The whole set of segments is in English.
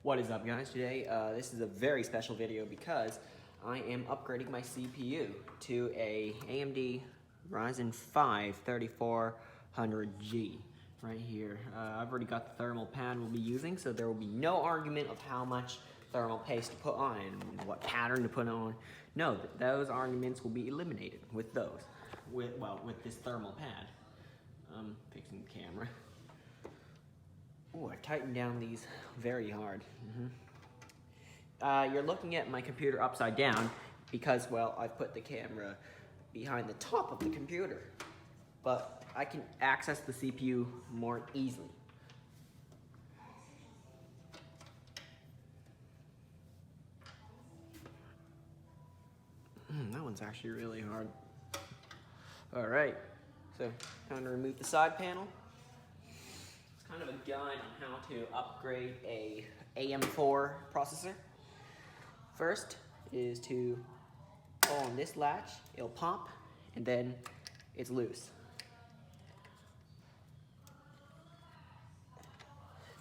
What is up, guys? Today this is a very special video because I am upgrading my CPU to a AMD Ryzen 5 3400G right here. I've already got the thermal pad we'll be using, so there will be no argument of how much thermal paste to put on and what pattern to put on. No, those arguments will be eliminated with those, with this thermal pad. I'm fixing the camera. Oh, I tightened down these very hard. You're looking at my computer upside down because, well, I've put the camera behind the top of the computer, but I can access the CPU more easily. That one's actually really hard. All right, so time to remove the side panel. Kind of a guide on how to upgrade a AM4 processor. First is to pull on this latch, it'll pop, and then it's loose.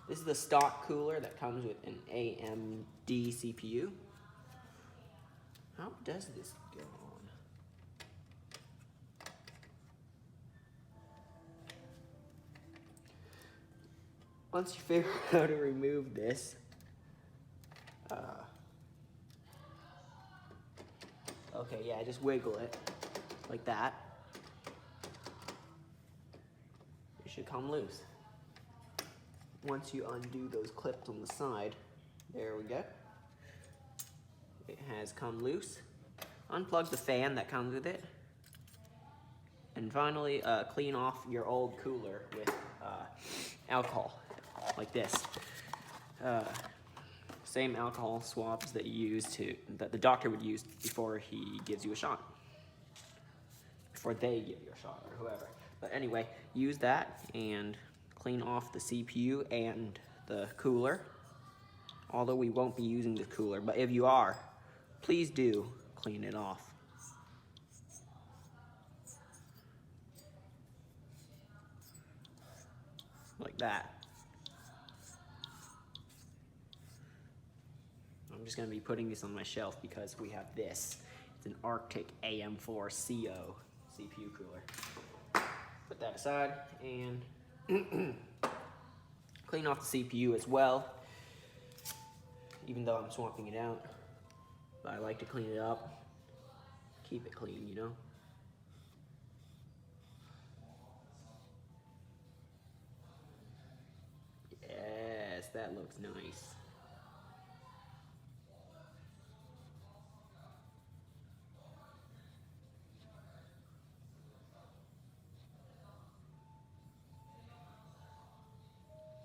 This is the stock cooler that comes with an AMD CPU. How does this go on? Once you figure out how to remove this, okay, yeah, just wiggle it like that. It should come loose. Once you undo those clips on the side, there we go. It has come loose. Unplug the fan that comes with it. And finally, clean off your old cooler with alcohol, like this. Same alcohol swabs that that the doctor would use before he gives you a shot. Before they give you a shot, or whoever. But anyway, use that and clean off the CPU and the cooler. Although we won't be using the cooler, but if you are, please do clean it off. Like that. I'm just going to be putting this on my shelf because we have this. It's an Arctic AM4 CO CPU cooler. Put that aside and clean off the CPU as well, even though I'm swapping it out. But I like to clean it up, keep it clean, you know? Yes, that looks nice.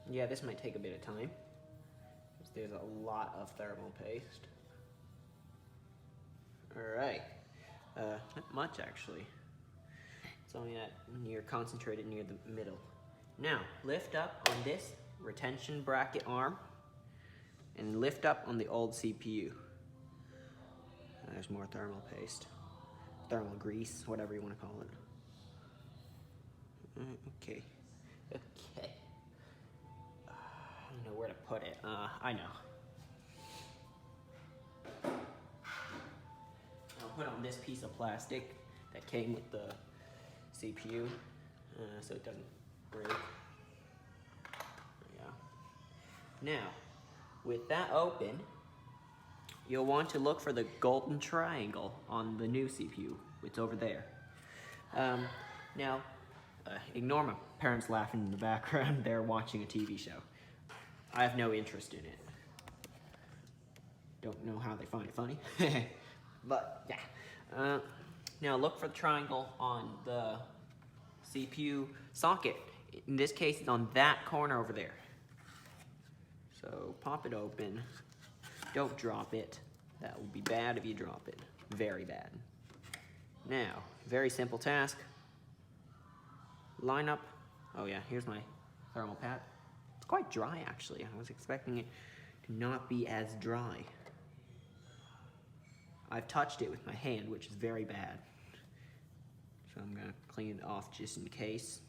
Yeah, this might take a bit of time, because there's a lot of thermal paste. Alright, not much actually. It's only concentrated near the middle. Now, lift up on this retention bracket arm, and lift up on the old CPU. There's more thermal paste. Thermal grease, whatever you want to call it. Okay. I don't know where to put it. I know. I'll put on this piece of plastic that came with the CPU, so it doesn't break. Yeah. Now, with that open, you'll want to look for the golden triangle on the new CPU. It's over there. Now, ignore my parents laughing in the background. They're watching a TV show. I have no interest in it. Don't know how they find it funny. But, yeah. Now look for the triangle on the CPU socket. In this case, it's on that corner over there. So pop it open. Don't drop it. That will be bad if you drop it. Very bad. Now, very simple task. Line up. Oh yeah, here's my thermal pad. It's quite dry actually. I was expecting it to not be as dry. I've touched it with my hand, which is very bad. So I'm gonna clean it off just in case.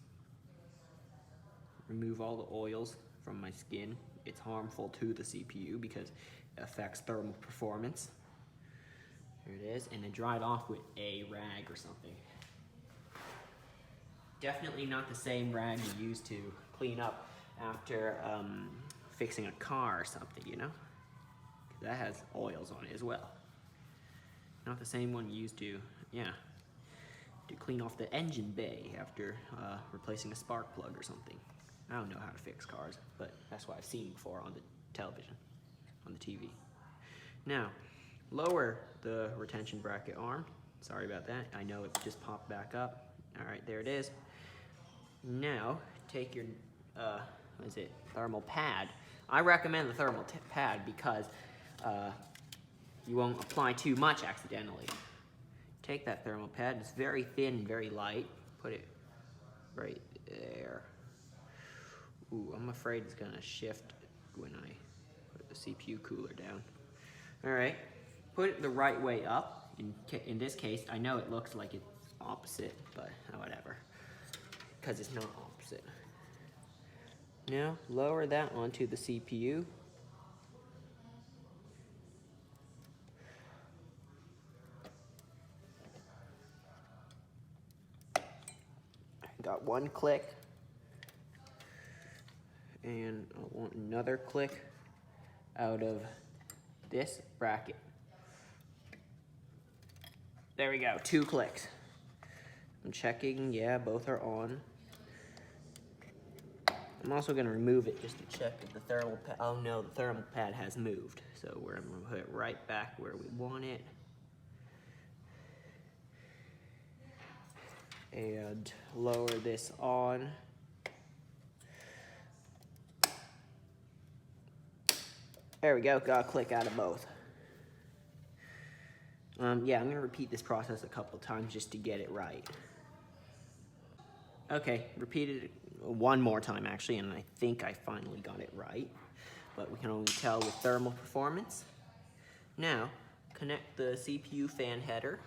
Remove all the oils from my skin it's harmful to the CPU because it affects thermal performance. There it is, and then dry it off with a rag or something. Definitely not the same rag you use to clean up after fixing a car or something, you know? That has oils on it as well. Not the same one you use to, to clean off the engine bay after replacing a spark plug or something. I don't know how to fix cars, but that's what I've seen before on the television, on the TV. Now, lower the retention bracket arm. Sorry about that. I know it just popped back up. All right, there it is. Now, take your, thermal pad. I recommend the thermal pad because you won't apply too much accidentally. Take that thermal pad, it's very thin, very light. Put it right there. Ooh, I'm afraid it's gonna shift when I put the CPU cooler down. All right, put it the right way up. In this case, I know it looks like it's opposite, but whatever, because it's not opposite. Now, lower that onto the CPU. Got one click, and I want another click out of this bracket. There we go, 2 clicks. I'm checking, yeah, both are on. I'm also gonna remove it just to check if the thermal pad, oh no, the thermal pad has moved. So we're gonna put it right back where we want it. And lower this on. There we go, got a click out of both. Yeah, I'm gonna repeat this process a couple times just to get it right. Okay, repeated it one more time actually, and I think I finally got it right. But we can only tell with thermal performance. Now, connect the CPU fan header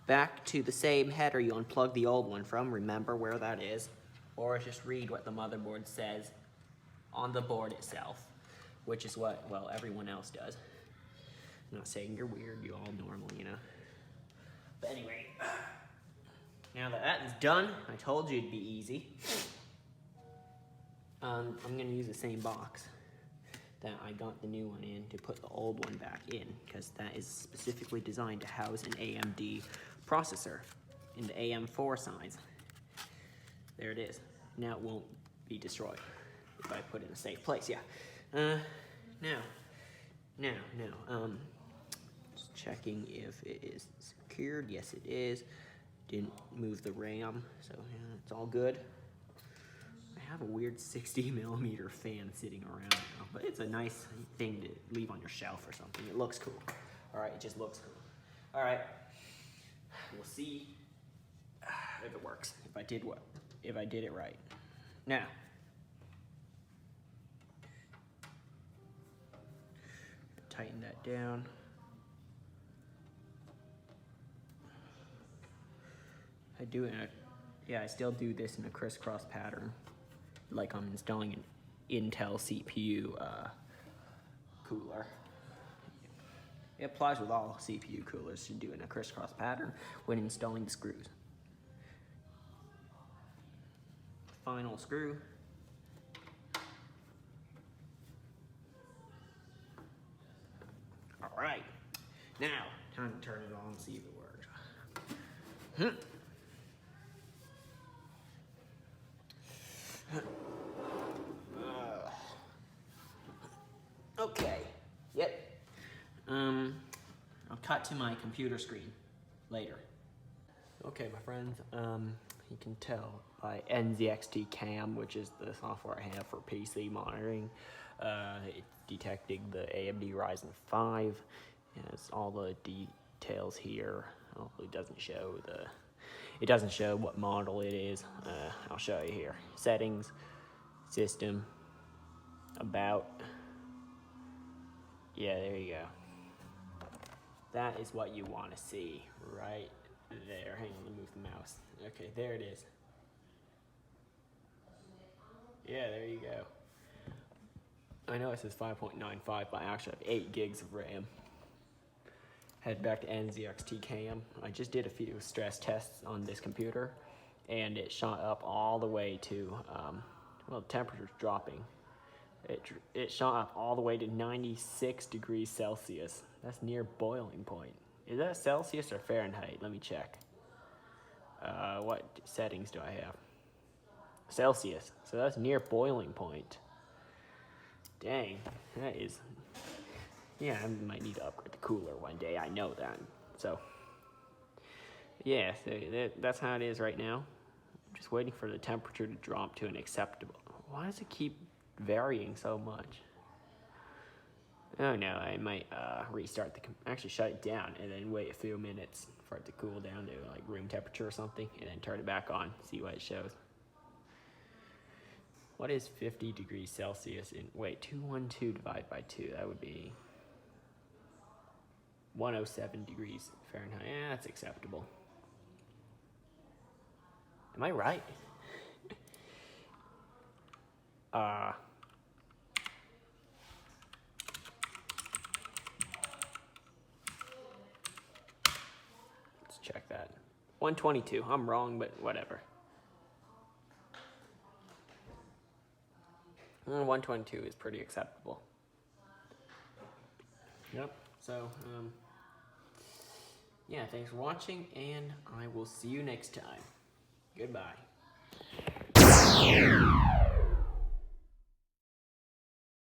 back to the same header you unplugged the old one from. Remember where that is, or just read what the motherboard says on the board itself, which is what, well, everyone else does. I'm not saying you're weird, you're all normal, you know. But anyway, now that that is done, I told you it'd be easy. I'm gonna use the same box that I got the new one in to put the old one back in, because that is specifically designed to house an AMD processor in the AM4 size. There it is. Now it won't be destroyed if I put it in a safe place, yeah. Now, just checking if it is secured. Yes, it is. Didn't move the RAM, so yeah, it's all good. I have a weird 60mm fan sitting around now, but it's a nice thing to leave on your shelf or something. It looks cool. All right, it just looks cool. All right, we'll see if it works. If I did it right. Now, tighten that down. I still do this in a crisscross pattern, like I'm installing an Intel CPU cooler. It applies with all CPU coolers to do in a crisscross pattern when installing the screws. Final screw. All right, now time to turn it on and see if it works. Okay, yep. I'll cut to my computer screen later. Okay, my friends, you can tell by NZXT Cam, which is the software I have for PC monitoring, it's detecting the AMD Ryzen 5. It has all the details here. Oh, it doesn't show what model it is. I'll show you here. Settings, system, about. Yeah, there you go. That is what you want to see right there. Hang on, let me move the mouse. Okay, there it is. Yeah, there you go. I know it says 5.95, but I actually have 8 gigs of RAM. Head back to NZXT cam. I just did a few stress tests on this computer, and it shot up all the way to, well, the temperature's dropping. It shot up all the way to 96 degrees Celsius. That's near boiling point. Is that Celsius or Fahrenheit? Let me check. What settings do I have? Celsius. So that's near boiling point. Dang, that is... Yeah, I might need to upgrade the cooler one day. I know that. So, yeah, so that's how it is right now. I'm just waiting for the temperature to drop to an acceptable... Why does it keep varying so much? Oh no, I might restart actually shut it down and then wait a few minutes for it to cool down to like room temperature or something, and then turn it back on, see what it shows. What is 50 degrees Celsius in, wait, 212 divided by 2, that would be 107 degrees Fahrenheit. Yeah, that's acceptable. Am I right? Let's check that. 122. I'm wrong, but whatever. 122 is pretty acceptable. Yep. So, yeah, thanks for watching, and I will see you next time. Goodbye.